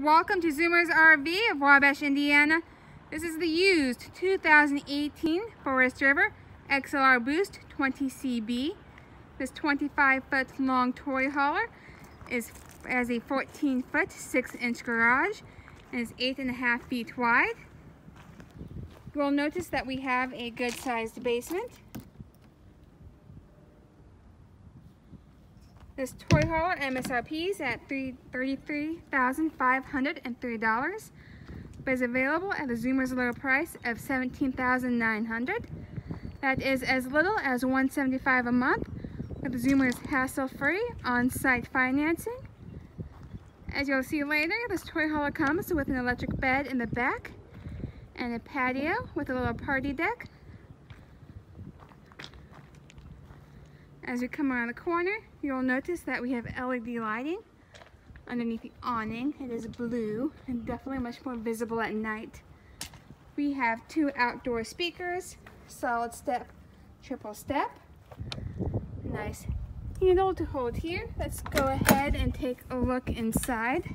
Welcome to Zoomers RV of Wabash, Indiana. This is the used 2018 Forest River XLR Boost 20CB. This 25-foot long toy hauler has a 14-foot 6-inch garage and is 8.5 feet wide. You will notice that we have a good-sized basement. This toy hauler MSRPs at $33,503, but is available at the Zoomers low price of $17,900. That is as little as $175 a month with the Zoomers hassle-free on-site financing. As you'll see later, this toy hauler comes with an electric bed in the back and a patio with a little party deck. As we come around the corner, you'll notice that we have LED lighting underneath the awning. It is blue and definitely much more visible at night. We have 2 outdoor speakers, solid step, triple step. Nice handle to hold here. Let's go ahead and take a look inside.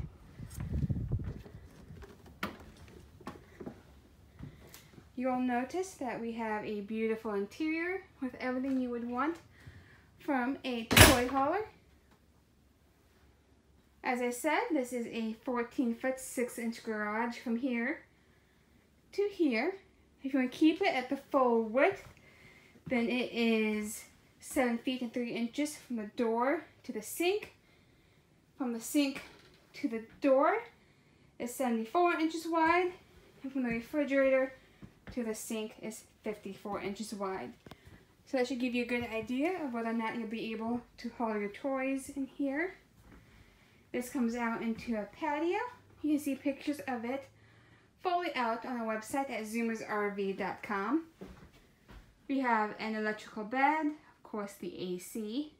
You'll notice that we have a beautiful interior with everything you would want from a toy hauler. As I said, this is a 14-foot 6-inch garage from here to here. If you want to keep it at the full width, then it is 7 feet and 3 inches from the door to the sink. From the sink to the door is 74 inches wide, and from the refrigerator to the sink is 54 inches wide. So that should give you a good idea of whether or not you'll be able to haul your toys in here. This comes out into a patio. You can see pictures of it fully out on our website at zoomersrv.com. We have an electrical bed, of course the AC,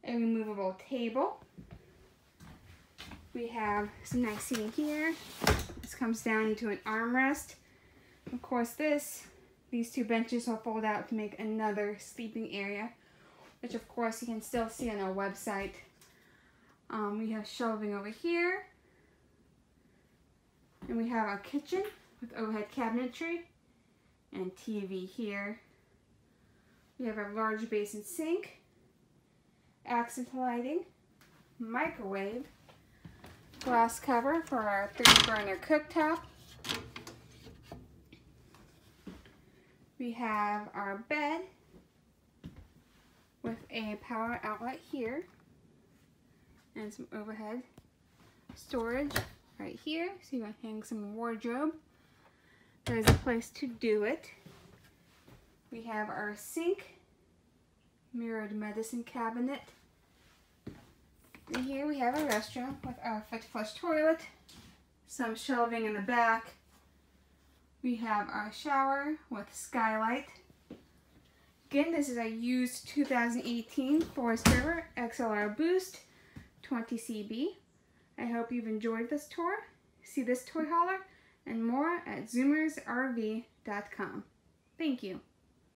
a removable table. We have some nice seating here. This comes down into an armrest. Of course these 2 benches will fold out to make another sleeping area, which of course you can still see on our website. We have shelving over here, and we have our kitchen with overhead cabinetry and TV here. We have our large basin sink, accent lighting, microwave, glass cover for our 3-burner cooktop. We have our bed with a power outlet here and some overhead storage right here, so you can hang some wardrobe. There's a place to do it. We have our sink, mirrored medicine cabinet. And here we have a restroom with our foot flush toilet, some shelving in the back. We have our shower with skylight. Again, this is a used 2018 Forest River XLR Boost 20CB. I hope you've enjoyed this tour. See this toy hauler and more at zoomersrv.com. Thank you.